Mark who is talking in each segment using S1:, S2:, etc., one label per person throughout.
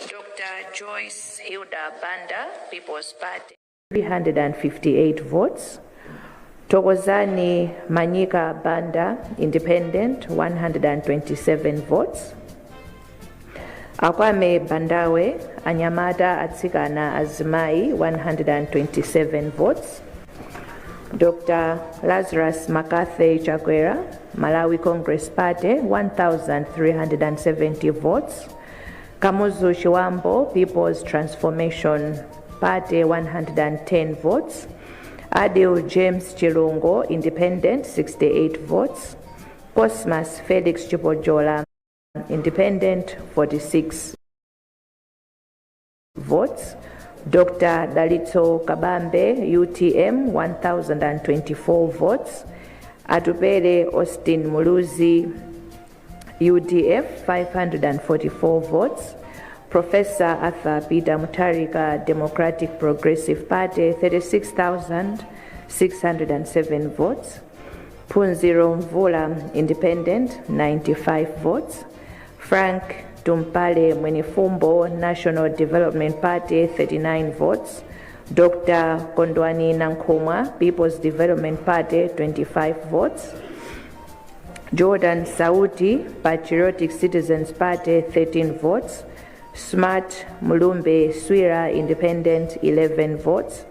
S1: Dr. Joyce Hilda Banda, People's Party.
S2: 358 votes. Tokozani Manyika Banda, Independent, 127 votes. Akwame Bandawe Anyamata Atsikana Azimai, 127 votes. Dr. Lazarus Makathe Chakwera, Malawi Congress Party, 1,370 votes. Kamuzu Shiwambo, People's Transformation Party, 110 votes. Adil James Chirungo, Independent, 68 votes. Cosmas Felix Chipojola, Independent, 46 votes. Dr. Dalito Kabambe, UTM, 1,024 votes. Atupele Austin Muluzi, UDF, 544 votes. Professor Arthur Peter Mutarika, Democratic Progressive Party, 36,607 votes. Punziro Mvula, Independent, 95 votes. Frank Tumpale Mwenifumbo, National Development Party, 39 votes. Dr. Kondwani Nankumwa, People's Development Party, 25 votes. Jordan Sauti, Patriotic Citizens Party, 13 votes. Smart Mulumbe Swira, Independent, 11 votes.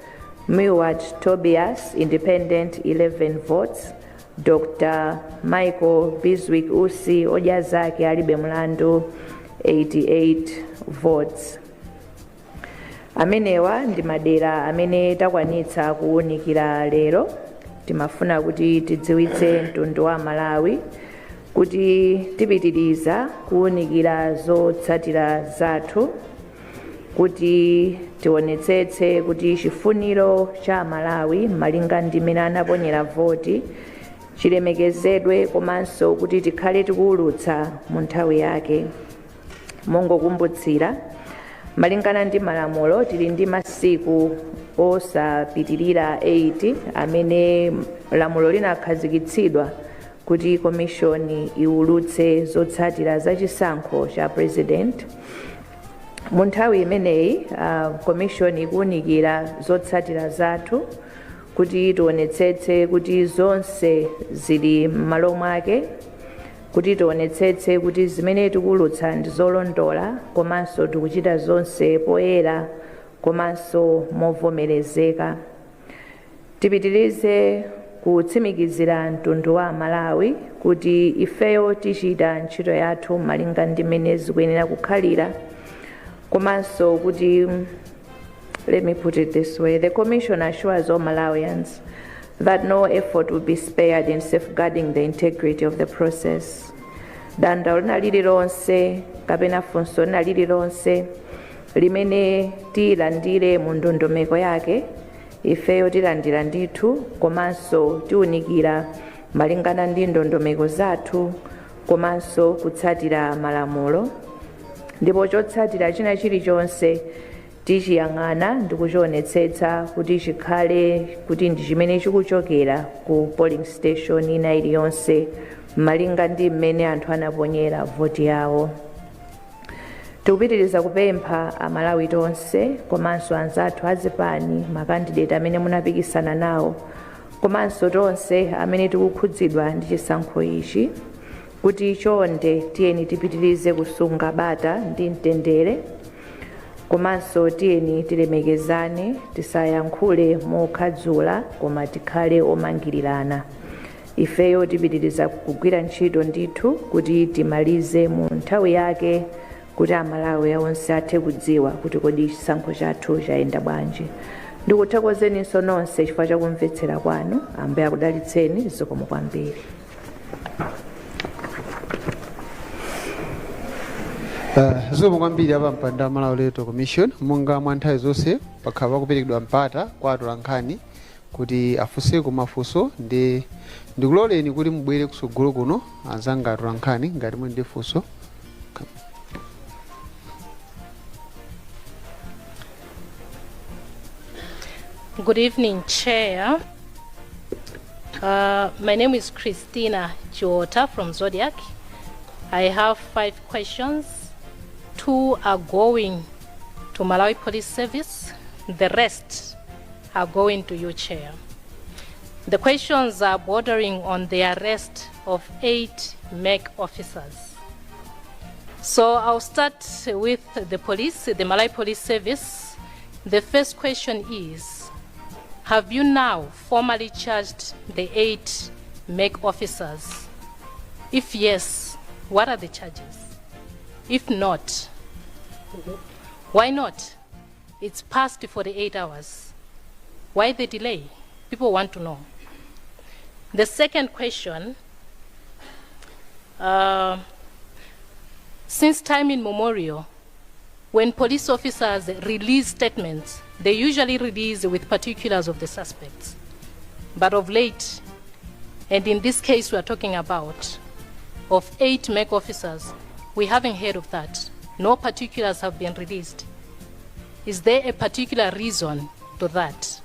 S2: Miwat Tobias, Independent, 11 votes. Dr. Michael Biswick Usi Ojazaki Alibe Mulando, 88 votes. Amenewa ndi madera amene takwanitsa kuwunikira lero. Timafuna kuti tidziwitse mtundu wa Malawi kuti tipitiriza kuwunikira zotsatira zathu, kuti tionetsetse kuti chifuniro cha Malawi malinga ndi mmene anaponyera voti chilemekezedwe, komanso kuti tikhale tikuwulutsa mu nthawi yake. Mongokumbutsira, malingana ndi malamulo tili ndi masiku osapitirira 8 amene lamulo linakhazikitsidwa kuti komishoni iwulutse zotsatira za chisankho cha president. Mu nthawi imeneyi komishoni ikuwunikira zotsatira zathu kuti tionetsetse kuti zonse zili m'malo mwake, kuti tionetsetse kuti zimene tikuwulutsa ndi zolondola, komanso tikuchita zonse poyera komanso movomerezeka. Tipitirize kutsimikizira mtundu wa Malawi kuti ifeyo tichita ntchito yathu malinga ndi mmene zikuyenera kukhalira, komanso kuti, let me put it this way, the Commission assures all Malawians that no effort will be spared in safeguarding the integrity of the process. Danda lina lililonse kapena funso lina lililonse limene tilandire mu ndondomeko yake, ifeyo tilandira ndithu, komanso tiwunikira malingana ndi ndondomeko zathu, komanso kutsatira malamulo. Ndipo chotsatira china chilichonse tichiyang'ana ndi kuchionetsetsa kuti chikhale kuti ndi chimene chikuchokera ku polling station ina iliyonse malinga ndi mmene anthu anaponyera voti yawo. Tikupitiriza kupempha Amalawi tonse, komanso anzathu azipani, makandidate amene munapikisana nawo, komanso tonse amene tikukhudzidwa ndi chisankho ichi, kuti chonde tiyeni tipitirize kusunga bata ndi mtendere, komanso tiyeni tilemekezane, tisayankhule mokhadzula, koma tikhale omangirirana. Ifeyo tipitiriza kugwira ntchito ndithu kuti timalize mu nthawi yake, kuti Amalawi onse athe kudziwa kuti kodi chisankho chathu chayenda bwanji. Ndikuthokozeninso nonse chifukwa chakumvetsera kwanu. Ambuye akudalitseni, zikomo kwambiri.
S3: Zikomo kwambiri apa mpanda Malawi Electoral Commission. Monga mwa nthawi zonse pakhala pakuperekedwa mpata kwa atolankhani kuti afunse kumafunso, ndikuloleni kuti mubwere kusogolo kuno anzanga atolankhani ngati muli ndi funso.
S4: Good evening, Chair. My name is Christina Jota from Zodiac. I have 5 questions. 2 are going to Malawi Police Service. The rest are going to you, Chair. The questions are bordering on the arrest of 8 MEC officers. So I'll start with the police, the Malawi Police Service. The first question is, have you now formally charged the 8 MEC officers? If yes, what are the charges? If not, why not? It's past 48 hours. Why the delay? People want to know. The second question, since time immemorial, when police officers release statements, they usually release with particulars of the suspects. But of late, and in this case we are talking about, of 8 MEC officers, we haven't heard of that. No particulars have been released. Is there a particular reason to that?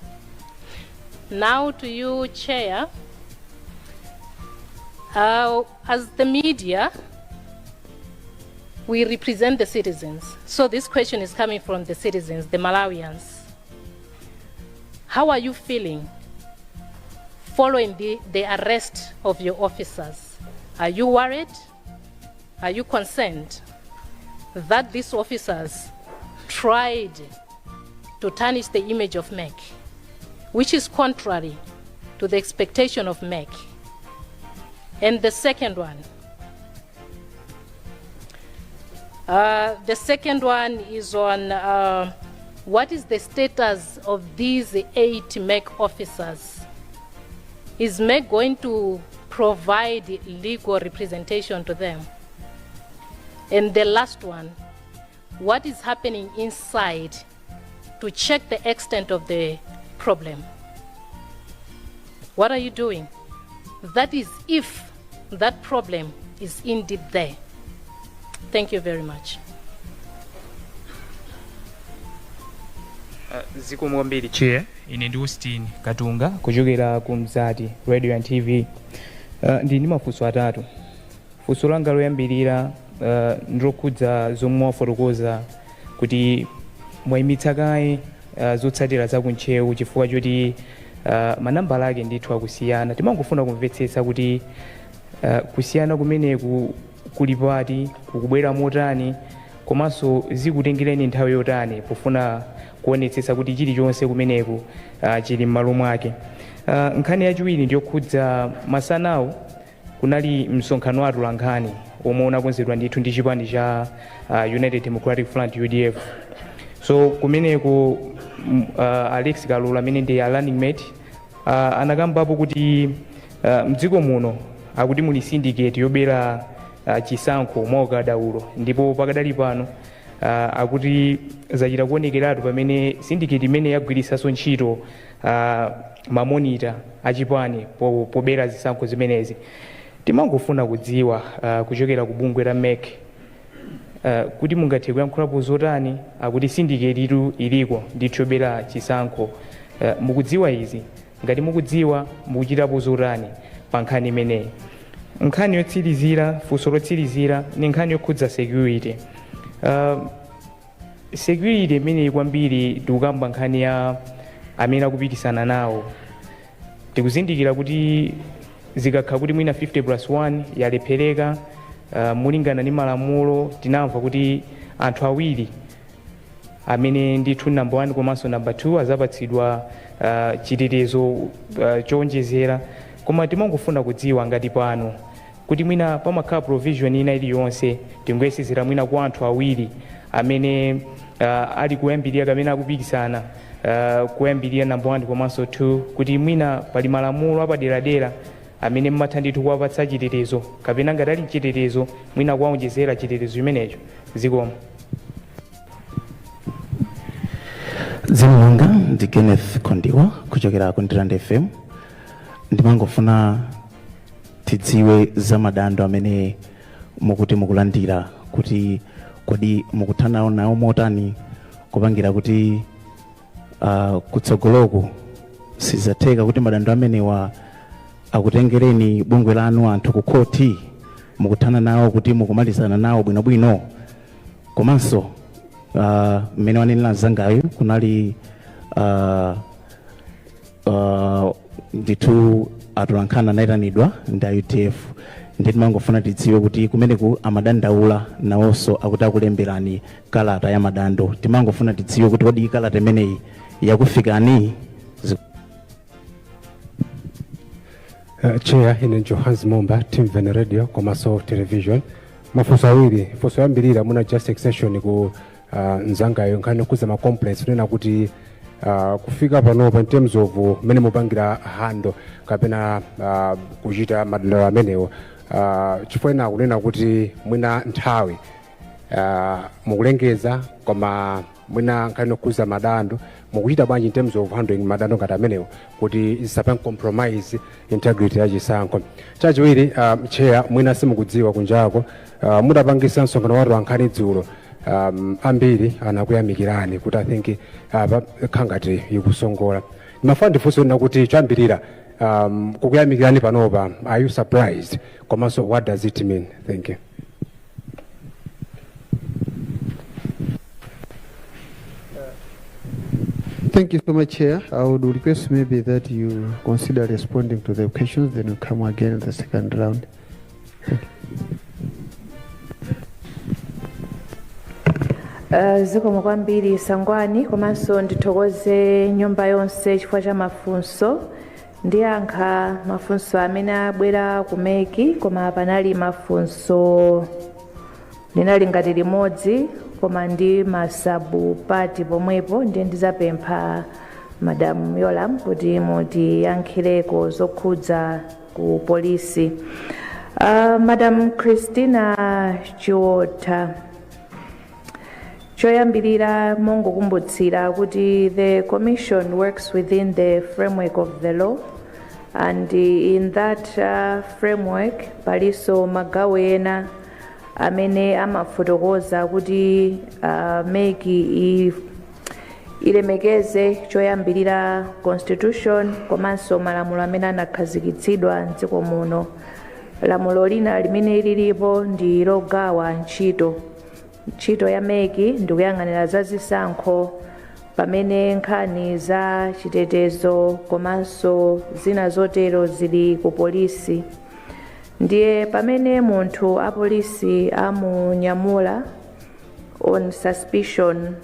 S4: Now to you, Chair. As the media, we represent the citizens. So this question is coming from the citizens, the Malawians. How are you feeling following the arrest of your officers? Are you worried? Are you concerned that these officers tried to tarnish the image of MEC, which is contrary to the expectation of MEC? And the second one, is on what is the status of these 8 MEC officers? Is MEC going to provide legal representation to them? And the last one, what is happening inside to check the extent of the problem? What are you doing? That is, if that problem is indeed there. Thank you very much.
S5: Zikomo kwambiri Chair, ine ndi Austin Katunga kuchokera ku Mzati Radio and TV. Ndi mafunso atatu. Funso langa loyambirira ndilokhudza zomwe wafotokoza kuti mwayimitsa kaye zotsatira za kuntchewu chifukwa choti manambala ake ndithu akusiyana. Timangofuna kumvetsetsa kuti kusiyana kumeneku kuli pati, kukubwera motani, komanso zikutengereni nthawi yotani pofuna kuonetsetsa kuti chilichonse kumeneku chili m'malo mwake. Nkhani yachiwiri ndiyokhudza masanawo kunali msonkhano wa atolankhani omwe unakonzedwa ndithu ndi chipani cha United Democratic Front UDF. So kumeneku Alex Kalula amene ndi running mate anakambapo kuti mdziko muno akuti muli syndicate yobera chisankho mwaukadaulo, ndipo pakadali pano akuti zachita kuonekeratu pamene syndicate imene yagwiritsanso ntchito mamonita achipani pobera zisankho zimenezi. Timangofuna kudziwa kuchokera ku bungwe la MEC kuti mungathe kuyankhulapo zotani akuti syndicate itu iliko ndithu yobera chisankho. Mukudziwa izi? Ngati mukudziwa mukuchitapo zotani pa nkhani imeneyi? Nkhani yotsirizira, funso lotsirizira ni nkhani yokhudza security. Security imeneyi kwambiri tikukamba nkhani ya amene akupikisana nawo. Tikuzindikira kuti zikakhala kuti mwina 50+1 yalephereka, mulingana ndi malamulo tinamva kuti anthu awiri amene ndithu number 1 komanso number 2 azapatsidwa chitetezo chowonjezera. Koma timangofuna kudziwa ngati pano kuti mwina pamakhala provision ina iliyonse tingoyesezera mwina kwa anthu awiri amene ali kuyambirira kamene akupikisana kuyambirira number 1 komanso 2, kuti mwina pali malamulo apaderadera amene mmatha ndithu kuwapatsa chitetezo kapena ngati ali chitetezo mwina kuwawonjezera chitetezo chimenecho. Zikomo.
S6: Dzina langa ndi Kenneth Kondiwa kuchokera ku Ndirande FM. Ndimangofuna tidziwe za madando amene mukuti mukulandira, kuti kodi mukuthana nawo motani kupangira kuti kutsogoloku sizatheka kuti madando amenewa akutengereni bungwe lanu anthu ku koti mukuthana nawo kuti mukumalizana nawo bwinobwino, komanso mmene wanenera mzangayo kunali ndithu atolankhani anayitanidwa ndi UTF ndi timangofuna tidziwe kuti kumeneku amadandaula nawonso akuti akulemberani kalata ya madando. Timangofuna tidziwe kuti kodi kalata imeneyi yakufikani.
S7: Chair ine Johans Momba, Team Vene Radio, komanso television. Mafunso awiri, funso yambirira muna just extension ku nzangayo nkhani kuza ma complaints kunena kuti kufika panopa in terms of mene mupangira hando kapena kuchita madandaulo amenewo chifukwa kunena kuti mwina nthawi mukulengeza koma mwina nkhani kuza madando mukuchita bwanji in terms of handling madando ngati amenewo kuti isapanga compromise integrity ya chisankho. Chachiwiri chair mwina simukudziwa kunjako mudapangisa msonkhano watu wankhani dzulo ambiri anakuyamikirani kuti I think khangati ikusongola. Mafuna ndifunse kuti chambirira kukuyamikirani panopa, are you surprised? Komanso what does it mean? Thank you.
S3: Thank you so much, Chair. I would request maybe that you consider responding to the questions, then we'll come again in the second round. Thank you.
S2: Zikomo kwambiri Sangwani, komanso ndithokoze nyumba yonse chifukwa cha mafunso. Ndiyankha mafunso amene abwera kumeki, koma panali mafunso linali ngati limodzi koma ndi masabu pati pomwepo. Ndiye ndizapempha Madam Yolam kuti mutiyankhireko zokhudza ku polisi. Madam Christina Chiota, choyambirira mongokumbutsira kuti the commission works within the framework of the law, and in that framework paliso magawo ena amene amafotokoza kuti meki ilemekeze choyambirira constitution komanso malamulo amene anakhazikitsidwa m'dziko muno. Lamulo lina limene lilipo ndi logawa ntchito ya meki ndikuyang'anira za zisankho pamene nkhani za chitetezo komanso zina zotero zili ku polisi. Ndiye pamene munthu apolisi amunyamula on suspicion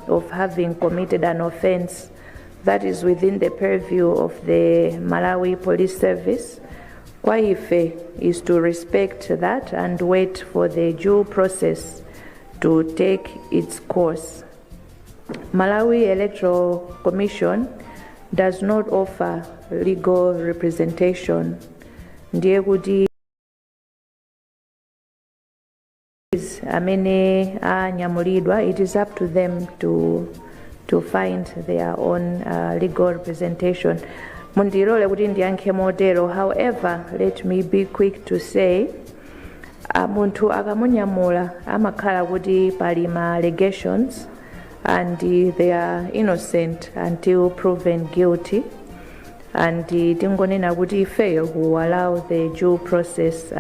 S2: of having committed an offense that is within the purview of the Malawi Police Service, kwa ife is to respect that and wait for the due process to take its course. Malawi Electoral Commission does not offer legal representation. Ndiye kuti amene anyamulidwa, it is up to them to find their own legal representation. Mundirole kuti ndiyankhe motero. However, let me be quick to say munthu akamunyamula amakhala kuti pali ma allegations and they are innocent until proven guilty, and tingonena kuti ifeyo who allow the due process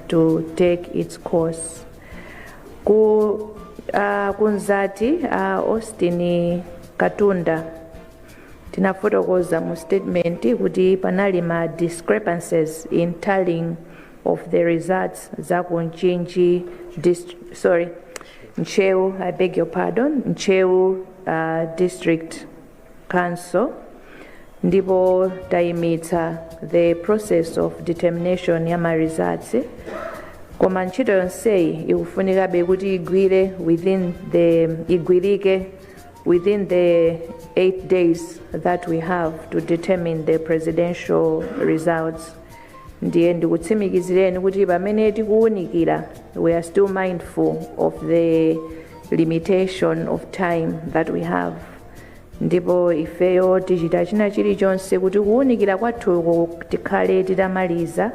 S2: to take its course. Kunzati Austin Katunda tinafotokoza mu statement kuti panali ma discrepancies in tallying of the results za ku Nchewu, I beg your pardon, Nchewu District Council, ndipo tayimitsa the process of determination ya ma results. Koma ntchito yonseyi ikufunikabe kuti igwirike within the 8 days that we have to determine the presidential results. Ndiye ndikutsimikizireni kuti pamene tikuwunikira, we are still mindful of the limitation of time that we have. Ndipo ifeyo tichita china chilichonse kuti kuwunikira kwathu tikhale titamaliza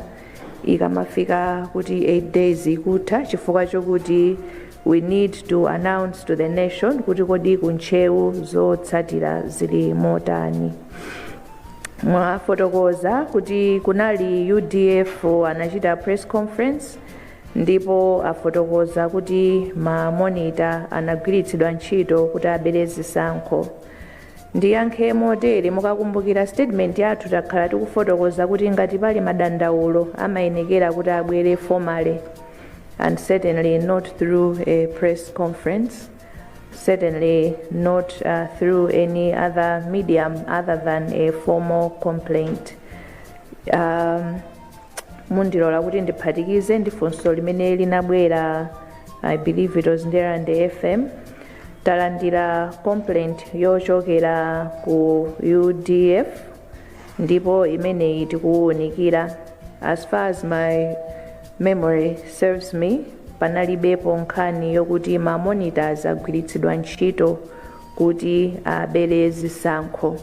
S2: ikamafika kuti 8 days ikutha, chifukwa chokuti we need to announce to the nation kuti kodi kuntchewu zotsatira zili motani. Mwafotokoza kuti kunali UDF anachita press conference ndipo afotokoza kuti mamonita anagwiritsidwa ntchito kuti abere zisankho. Ndiyankhe motere mukakumbukira statement yathu takhala tikufotokoza kuti ngati pali madandaulo amayenekera kuti abwere formally and certainly not through a press conference, certainly not through any other medium other than a formal complaint. Mundilola kuti ndiphatikize ndi funso limene linabwera, I believe it was Nderande FM. Talandira complaint yochokera ku UDF ndipo imeneyi tikuwunikira. As far as my memory serves me, panalibepo nkhani yokuti ma monitors agwiritsidwa ntchito kuti abere zisankho.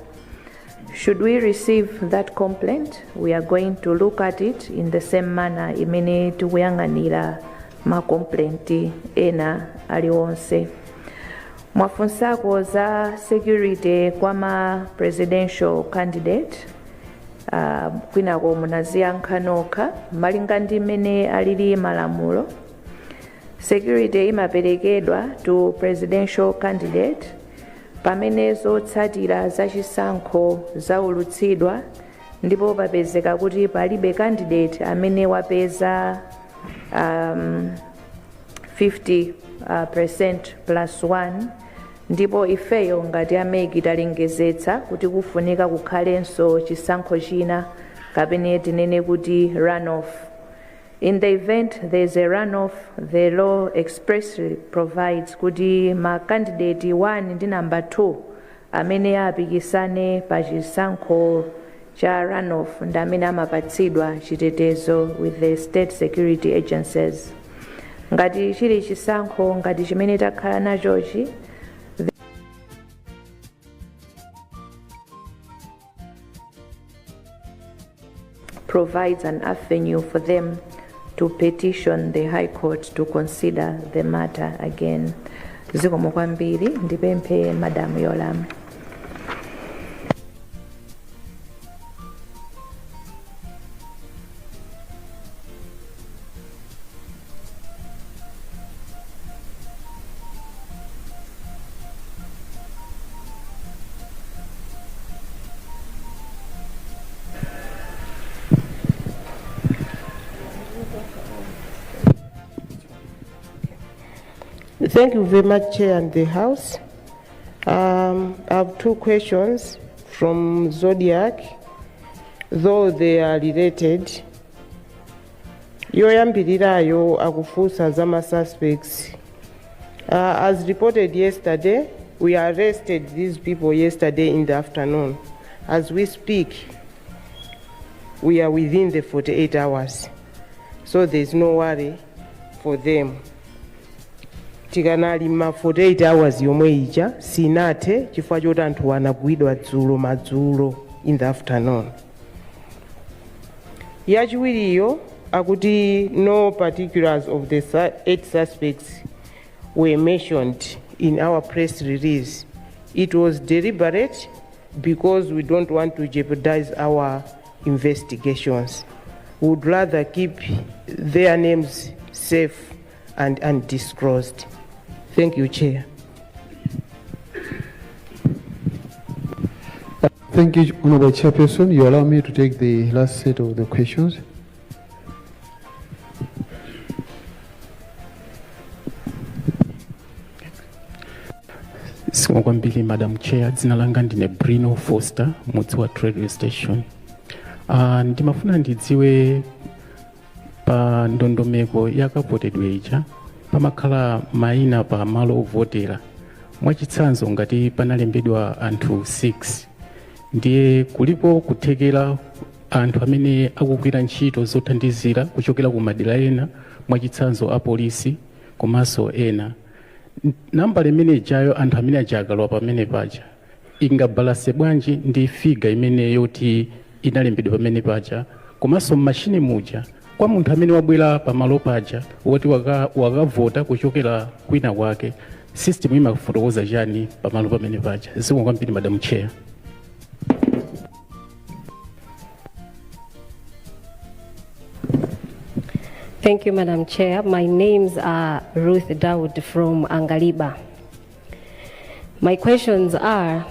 S2: Should we receive that complaint, we are going to look at it in the same manner imene tikuyang'anira ma complaint ena aliwonse. Mwafunsako za security kwa ma presidential candidate, kwinako munaziyankha nokha malinga ndi mmene alili malamulo. Security imaperekedwa to presidential candidate pamene zotsatira zachisankho zaulutsidwa ndipo papezeka kuti palibe candidate amene wapeza 50% plus 1, ndipo ifeyo ngati ameki talengezetsa kuti kufunika kukhalenso chisankho china kapene tinene kuti runoff. In the event there is a runoff, the law expressly provides kuti ma candidate 1 ndi number 2 amene apikisane pa chisankho cha runoff ndi amene amapatsidwa chitetezo with the state security agencies. Ngati chili chisankho ngati chimene takhala nachochi, provides an avenue for them to petition the High Court to consider the matter again. Zikomo kwambiri, ndipemphe Madam Yolam.
S8: Thank you very much, Chair and the House. I have two questions from Zodiac, though they are related. Yoyambirirayo akufusa zama suspects. As reported yesterday, we arrested these people yesterday in the afternoon. As we speak, we are within the 48 hours, so there's no worry for them. Tikanalima 48 hours yomwe ija sinathe chifukwa choti anthu wanagwidwa madzulo in the afternoon. Yachiwiriyo akuti no particulars of the 8 suspects were mentioned in our press release. It was deliberate because we don't want to jeopardize our investigations. We would rather keep their names safe and undisclosed. Thank you, Chair.
S3: Thank you, Honorable Chairperson. You allow me to take the last set of the questions.
S6: Sikwambili, Madam Chair, dzina langa ndine Brino Foster, mudzi wa radio station. Ndimafuna ndidziwe pa ndondomeko yakavotedwe ija pamakhala maina pa malo ovotera. Mwachitsanzo ngati panalembedwa anthu 6, ndiye kulipo kuthekera anthu amene akugwira ntchito zothandizira kuchokera ku madera ena, mwachitsanzo apolisi komanso ena. Namba limene ijayo anthu amene ajagalwa pamene paja ingabalase bwanji ndi figa imene yoti inalembedwa pamene paja, komanso machine muja kwa munthu amene wabwera pamalo paja woti wakavota kuchokera kwina kwake, system imafotokoza chani pamalo pamene paja? Zikomo kwambiri, Madam Chair.
S9: Thank you, Madam Chair. My names are Ruth Dawood from Angaliba. My questions are,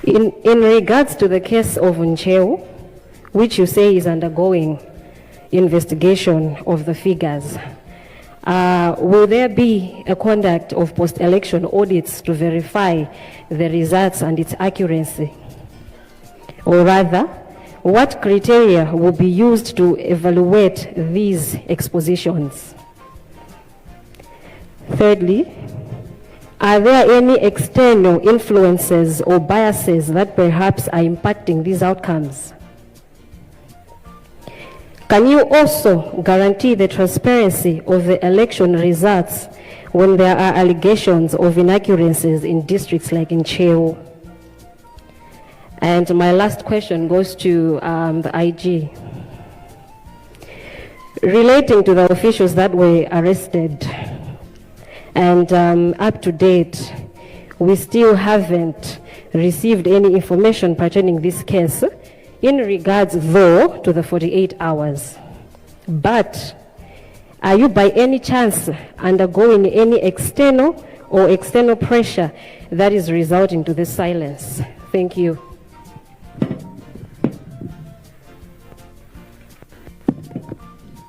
S9: in regards to the case of Ncheu, which you say is undergoing investigation of the figures, will there be a conduct of post-election audits to verify the results and its accuracy? Or rather, what criteria will be used to evaluate these expositions? Thirdly, are there any external influences or biases that perhaps are impacting these outcomes? Can you also guarantee the transparency of the election results when there are allegations of inaccuracies in districts like in Cheo? And my last question goes to the IG. Relating to the officials that were arrested, and up to date, we still haven't received any information pertaining this case in regards, though, to the 48 hours. But are you by any chance undergoing any external pressure that is resulting to this silence? Thank you.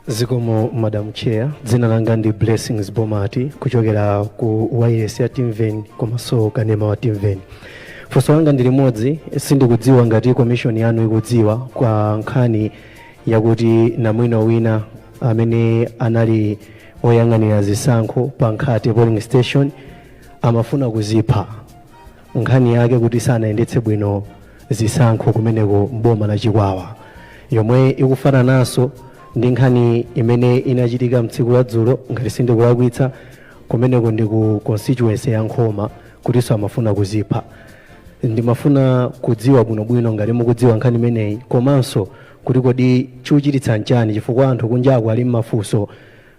S10: Zikomo Madam Chair, dzina langa ndi Blessings Bomati kuchokera ku YS ya Timven komanso kanema wa Timven. Funso langa ndi limodzi, sindikudziwa ngati commission yanu ikudziwa kwa nkhani yakuti namwino wina amene anali oyang'anira zisankho pa Nkhate polling station amafuna kuzipha. Nkhani yake kuti sanayendetse bwino zisankho kumeneko mboma la Chikwawa, yomwe ikufana naso ndi nkhani imene inachitika mtsiku la dzulo ngati sindikulakwitsa kumeneko ndi ku constituency ya Nkhoma kutinso amafuna kuzipha. Ndimafuna kudziwa bwinobwino ngati mukudziwa nkhani imeneyi, komanso kuti kodi chikuchititsa nchani chifukwa anthu kunjaku ali m'mafunso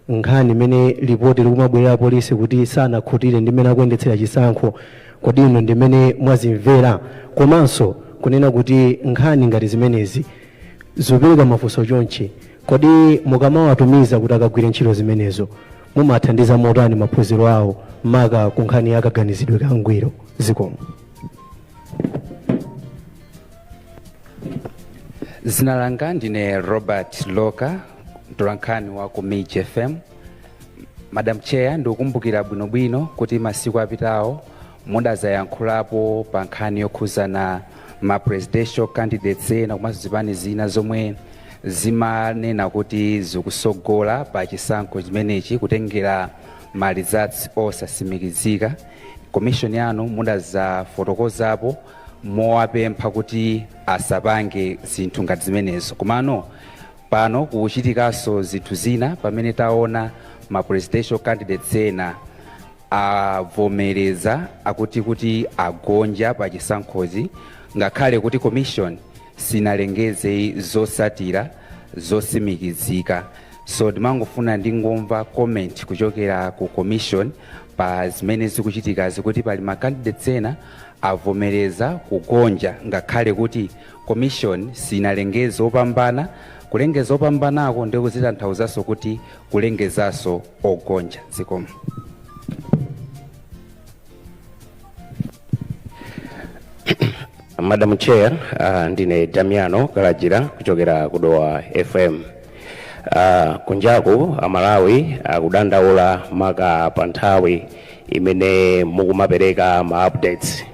S10: nkhani imene ripoti likumabwerera polisi kuti sanakhutire ndi mmene akuyendetsera chisankho, kodi ino ndi mmene mwazimvera, komanso kunena kuti nkhani ngati zimenezi zopereka mafunso chonchi, kodi mukamawatumiza kuti akagwire ntchito zimenezo mumathandiza motani maphunziro awo maka ku nkhani yakaganizidwe kangwiro? Zikomo.
S11: Zina langa ndine Robert Loka, mtolankhani wa ku Miji FM. Madam Chair, ndikukumbukira bwinobwino kuti masiku apitawo mudazayankhulapo pa nkhani yokhuzana ma presidential candidates ena komanso zipani zina zomwe zimanena kuti zikusogola pa chisankho chimenechi kutengera ma results osasimikizika. Commission yanu mudazafotokozapo mowapempha kuti asapange zinthu ngati zimenezo. Komano pano kuchitikaso zinthu zina pamene taona ma presidential candidates ena avomereza kuti agonja pa chisankhozi, ngakhale kuti commission sinalengeze zosatira zosimikizika. So ndimangofuna ndingomva comment kuchokera ku commission pa zimene zikuchitika zikuti pali ma candidates ena avomereza kugonja ngakhale kuti commission sinalengeze opambana. Kulengeza opambanako ndiko zitanthauzaso kuti kulengezaso ogonja. Zikomo.
S12: Madam Chair, ndine Damiano Kalajira kuchokera kudowa FM. Kunjaku Amalawi akudandaula maka panthawi imene mukumapereka ma updates.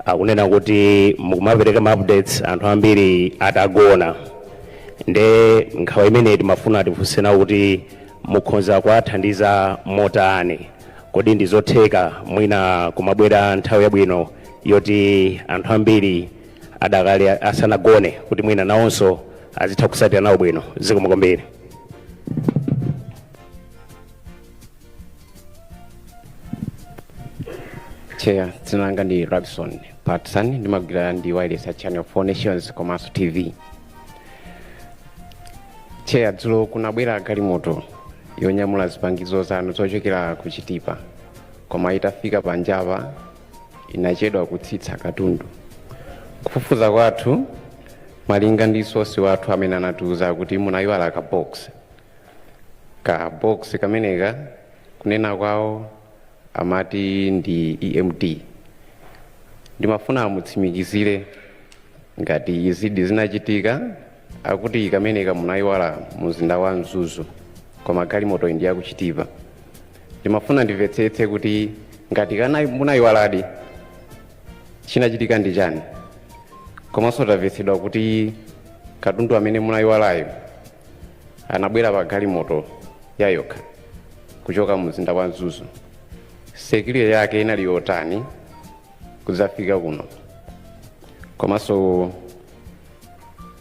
S12: Akunena kuti mukumapereka ma updates anthu ambiri atagona. Nde nkhawa imene timafuna tifunsena kuti mukhoza kuwathandiza motani, kodi ndizotheka mwina kumabwera nthawi yabwino yoti anthu ambiri adakali asanagone kuti mwina nawonso azitha kusatira nawo bwino? Zikomo kwambiri.
S7: Chair, dzina langa ndi Robson Patson, ndimagwira ndi wireless ya Channel 4 Nations komanso TV. Chair, dzulo kunabwera galimoto yonyamula zipangizo zanu zochokera ku Chitipa, koma itafika pa Njava inachedwa kutsitsa katundu. Kufufuza kwathu
S13: malinga ndi sosi wathu amene anatiuza kuti munayiwala ka box kameneka kunena kwawo amati ndi EMD. Ndimafuna amutsimikizire ngati izi zinachitika akuti kameneka munayiwala muzinda wa Mzuzu koma galimoto ndi yakuchitipa. Ndimafuna ndimvetsetse kuti ngati kana munayiwaladi chinachitika ndi chani, komanso tamvetsedwa kuti katundu amene munayiwalayo anabwera pa galimoto yayokha kuchoka muzinda wa Mzuzu. Security yake inali yotani kudzafika kuno, komanso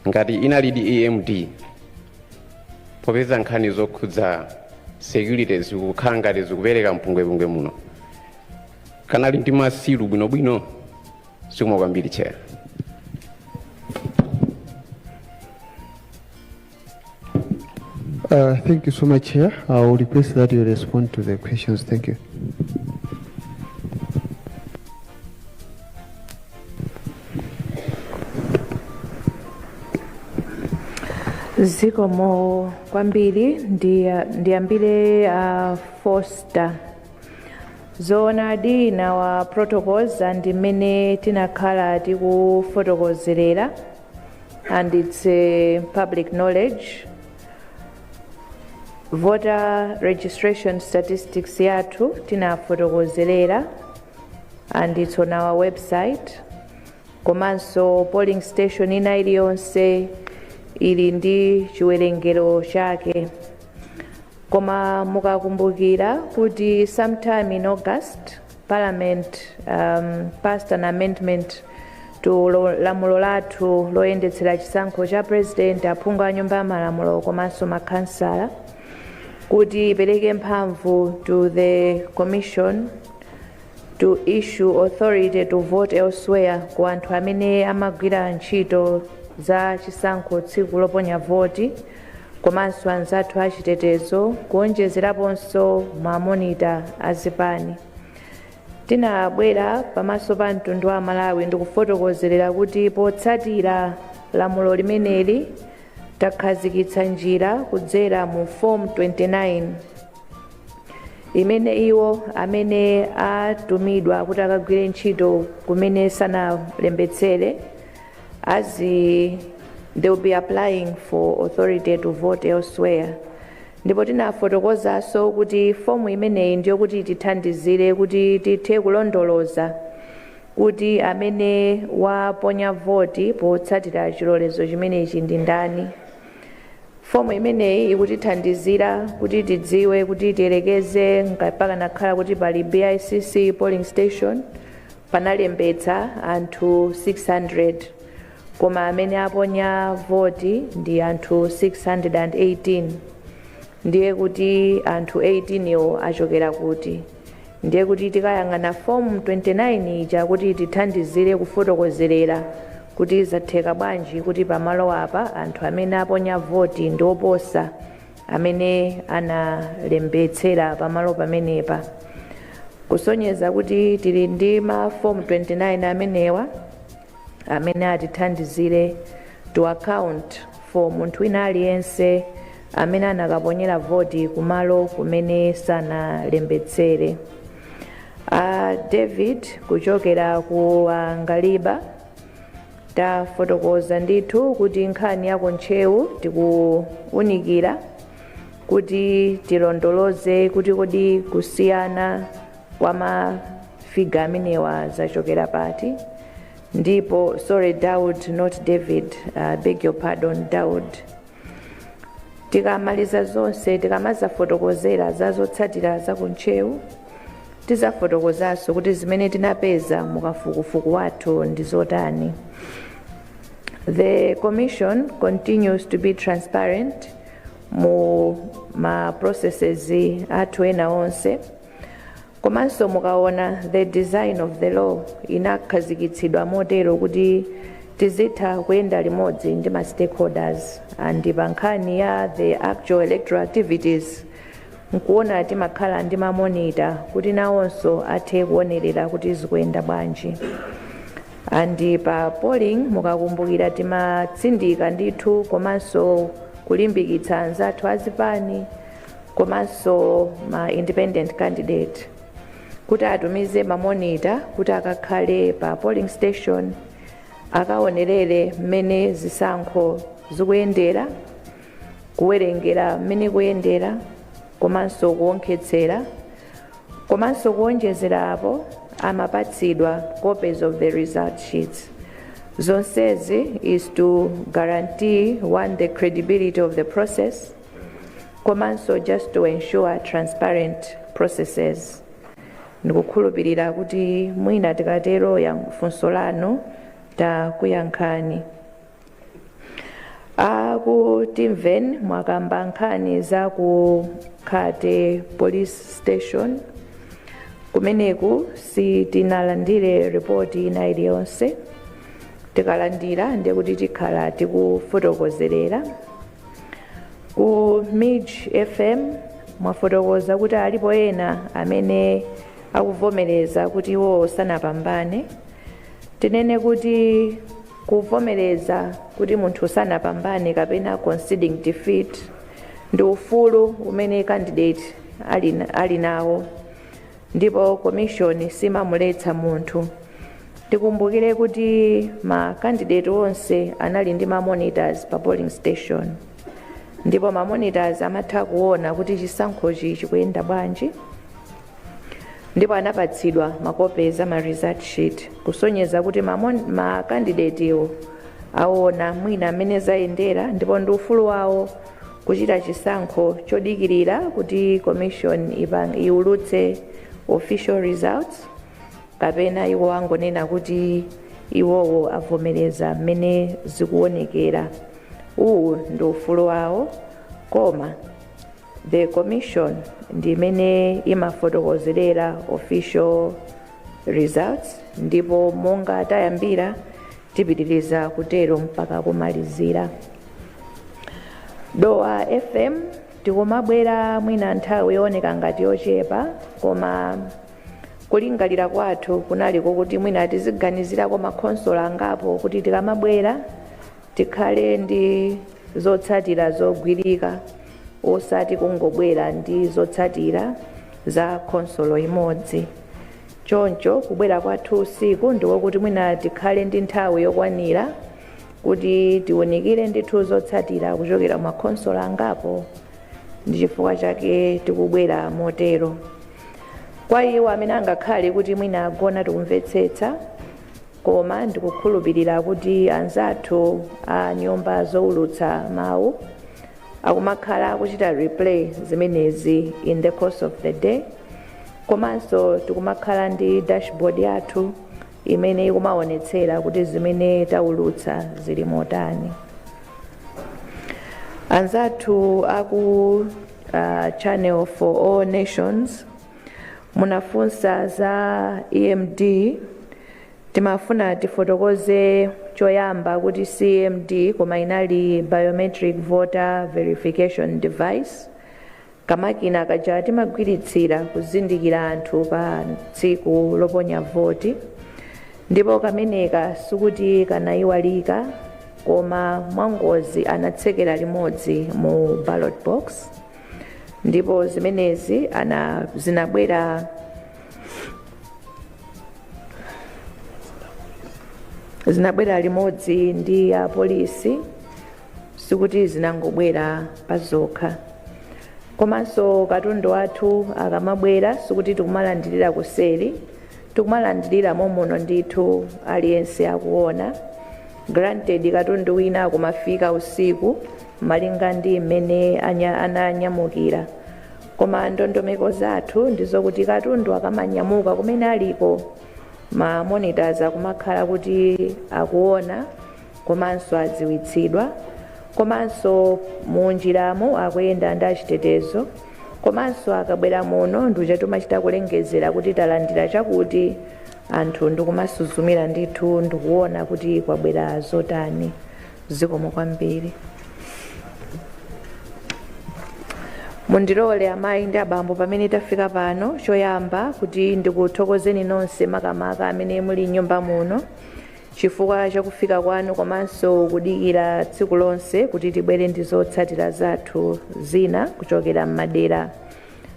S13: ngati inalidi EMD popeza nkhani zokhudza security zikukhala ngati zikupereka mpungwepungwe muno, kanali ndi masilu bwinobwino. Zikomo kwambiri Chair.
S3: Thank you so much, Chair. I will request that you respond to the questions. Thank you.
S2: Zikomo kwambiri ndiyambire Foster. Zoonadi in our protocols and imene tinakhala tikufotokozerera, and it's public knowledge. Voter registration statistics yathu tinafotokozerera, and it's on our website. Komanso polling station ina iliyonse ili ndi chiwerengero chake. Koma mukakumbukira kuti sometime in August Parliament passed an amendment to lamulo lathu loyendetsera chisankho cha president, aphungu a nyumba ya malamulo komanso makhansala, kuti ipereke mphamvu to the commission to issue authority to vote elsewhere ku anthu amene amagwira ntchito za chisankho tsiku loponya voti, komanso anzathu achitetezo, kuonjezeraponso mamonita azipani. Tinabwera pamaso pa mtundu wa Malawi ndikufotokozerera kuti potsatira lamulo limeneli takhazikitsa njira kudzera mu form 29 imene iwo amene atumidwa kuti akagwire ntchito kumene sanalembetsere they will be applying for authority to vote elsewhere. Ndipo tinafotokozanso kuti fomu imeneyi ndiyo kuti tithandizire kuti tithe kulondoloza kuti amene waponya voti potsatira chilolezo chimenechi ndi ndani. Fomu imeneyi ikutithandizira kuti tidziwe kuti tiyerekeze pakanakhala kuti pali BICC polling station panalembetsa anthu 600, koma amene aponya voti ndi anthu 618. Ndiye kuti anthu 18 iwo achokera kuti. Ndiye kuti tikayang'ana form 29 ija kuti tithandizire kufotokozerera kuti zatheka bwanji kuti pamalo apa anthu amene aponya voti ndi oposa amene analembetsera pamalo pamenepa. Kusonyeza kuti tili ndi ma form 29 amenewa amene atithandizire to account for munthu wina aliyense amene anakaponyera voti kumalo kumene sanalembetsere. David kuchokera ku Ngaliba tafotokoza ndithu kuti nkhani yako ntchewu tikuunikira kuti tilondoloze kuti kodi kusiyana kwa mafiga amenewa zachokera pati. Ndipo sorry Daud, not David, beg your pardon Daud. Tikamaliza zonse tikamazafotokozera zazotsatira zakuntchewu tizafotokozanso kuti zimene tinapeza mukafukufuku wathu ndi zotani. The Commission continues to be transparent mu ma processes athu ena onse. Komanso mukaona the design of the law inakhazikitsidwa motero kuti tizitha kuyenda limodzi ndi ma stakeholders, and pa nkhani ya the actual electoral activities nkuona timakhala ndi mamonita kuti nawonso athe kuonerera kuti zikuyenda bwanji. andi pa polling mukakumbukira timatsindika ndithu komanso kulimbikitsa anzathu azipani komanso ma independent candidate kuti atumize mamonita kuti akakhale pa polling station akaonerere mmene zisankho zikuyendera kuwerengera mmene kuyendera komanso kuonkhetsera komanso kuonjezera apo amapatsidwa copies of the result sheets. Zonsezi is to guarantee one the credibility of the process komanso just to ensure transparent processes. Ndikukhulupirira kuti mwina tikatero funso lanu takuyankhani. Akutimveni mwakamba nkhani za ku Khate police station kumeneku sitinalandire ripoti ina iliyonse. Tikalandira ndiye kuti tikhala tikufotokozerera. Ku Midge FM mwafotokoza kuti alipo ena amene akuvomereza kuti iwo sanapambane. Tinene kuti kuvomereza kuti munthu sanapambane kapena conceding defeat ndi ufulu umene candidate ali nawo, ndipo commission simamuletsa munthu. Tikumbukire kuti ma candidate onse anali ndi ma monitors pa polling station, ndipo ma monitors amatha kuona kuti chisankhochi chikuyenda bwanji, ndipo anapatsidwa makopi ama result sheet kusonyeza kuti ma candidate iwo aona mwina amene zayendera, ndipo ndi ufulu wawo kuchita chisankho chodikirira kuti commission iulutse official results kapena iwo angonena kuti iwowo avomereza mmene zikuonekera. Uwu ndi ufulu wawo, koma the commission ndi imene imafotokozerera official results, ndipo monga tayambira tipitiriza kutero mpaka kumalizira. Dowa FM tikumabwera mwina nthawi yooneka ngati yochepa, koma kulingalira kwathu kunaliko kuti mwina tiziganizirako makhonsolo angapo kuti tikamabwera tikhale ndi zotsatira zogwirika, osati kungobwera ndi zotsatira za khonsolo imodzi. Choncho kubwera kwathu usiku ndiko kuti mwina tikhale ndi nthawi yokwanira kuti tionekere ndithu zotsatira kuchokera makhonsolo angapo, ndi chifukwa chake tikubwera motero. Kwa iwo amene angakhale kuti mwina agona tikumvetsetsa, koma ndikukhulupirira kuti anzathu a nyumba zoulutsa mawu akumakhala kuchita replay zimenezi in the course of the day, komanso tikumakhala ndi dashboard yathu imene ikumaonetsera kuti zimene taulutsa zili motani. Anzathu aku channel for all nations munafunsa za EMD. Timafuna tifotokoze choyamba kuti CMD koma inali biometric voter verification device, kamakina kaja timagwiritsira kuzindikira anthu pa tsiku loponya voti, ndipo kameneka sikuti kanayiwalika, koma mwangozi anatsekera limodzi mu ballot box, ndipo zimenezi zinabwera limodzi ndi ya polisi, sikuti zinangobwera pazokha. Komanso katundu wathu akamabwera sikuti tikumalandirira kuseri, tikumalandirira momuno ndithu aliyense akuona. Granted katundu wina akumafika usiku malinga ndi mmene ananyamukira, koma ndondomeko zathu ndizokuti katundu akamanyamuka kumene aliko, ma monitors akumakhala kuti akuona komanso adziwitsidwa, komanso munjiramo akuyenda ndi achitetezo, komanso akabwera muno nduje tumachita kulengezera kuti talandira chakuti, anthu ndikumasuzumira ndithu ndikuona kuti kwabwera zotani. Zikomo kwambiri. Mundilole amayi ndi abambo pamene tafika pano, choyamba kuti ndikuthokozeni nonse makamaka amene muli nyumba muno, chifukwa chakufika kwanu komanso kudikira tsiku lonse kuti tibwere ndi zotsatira zathu zina kuchokera m'madera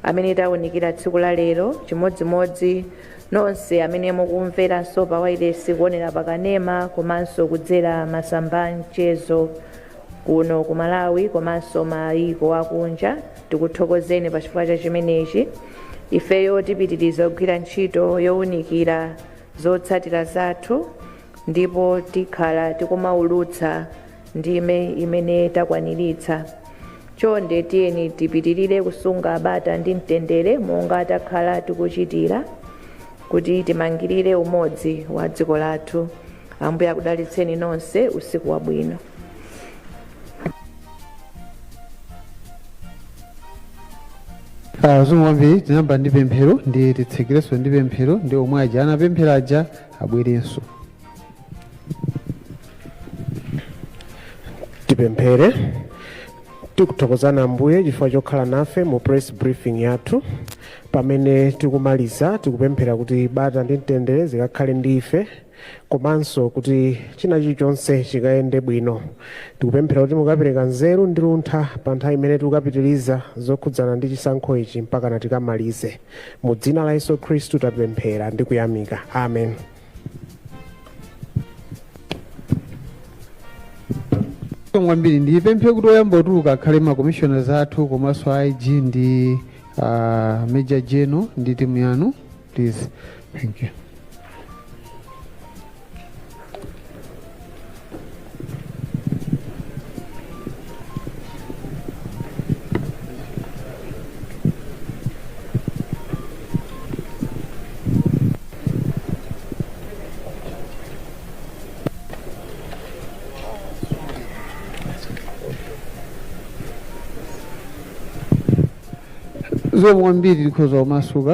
S2: amene tawunikira tsiku la lero, chimodzimodzi nonse amene mukumveranso pa wailesi kuonera pakanema komanso kudzera masamba mchezo kuno ku Malawi komanso mayiko akunja. Tikuthokozeni pa chifukwa cha chimenechi. Ifeyo tipitiriza kugwira ntchito yowunikira zotsatira zathu ndipo tikhala tikumaulutsa ndime imene takwaniritsa. Chonde tiyeni tipitirire kusunga bata ndi mtendere monga takhala tikuchitira kuti timangirire umodzi wa dziko lathu. Ambuye akudalitseni nonse. Usiku wabwino.
S3: Zomwe kwambiri tinayamba ndi pemphero ndi titsekerenso ndi pemphero ndi omwe aja anapemphera aja abwerenso.
S14: Tipemphere. Tikuthokozana Ambuye chifukwa chokhala nafe mu press briefing yathu. Pamene tikumaliza tikupemphera kuti bata ndi mtendere zikakhale ndi ife komanso kuti china chilichonse chikayende bwino. Tikupemphera kuti mukapereka nzeru ndi luntha pa nthawi imene tikukapitiriza zokhudzana ndi chisankho ichi mpaka tikamalize. Mu dzina la Yesu Khristu tapemphera ndi kuyamika. Amen.
S3: Kwambiri ndi pemphe kuti oyamba otuluka akhale ma commissioners athu komanso IG ndi Major General ndi timu yanu, please. Thank you. Zomwe kwambiri likhoza umasuka.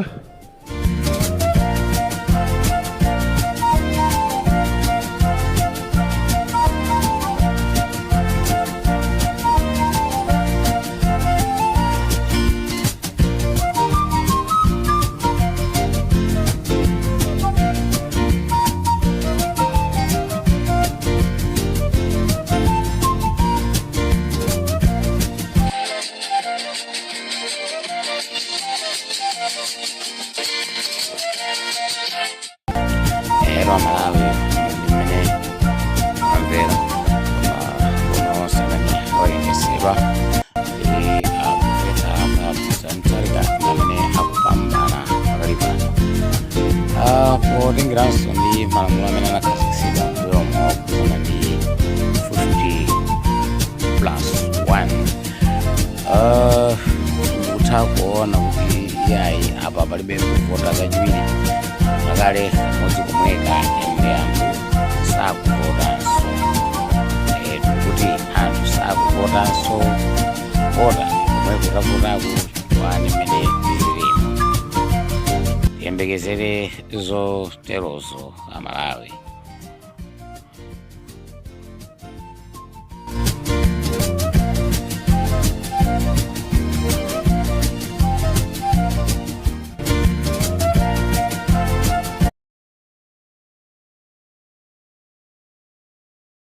S15: Ringrazio di Malamula la classica uomo di 50+1 utakuona kuti yayi apa palibe kuvota kachiwiri pakale kamodzi komweka ende anthu sakuvotanso kuti anthu sakuvotanso vota komwe kutavotaku wani mene tizilima tiyembekezere zoterozo Amalawi.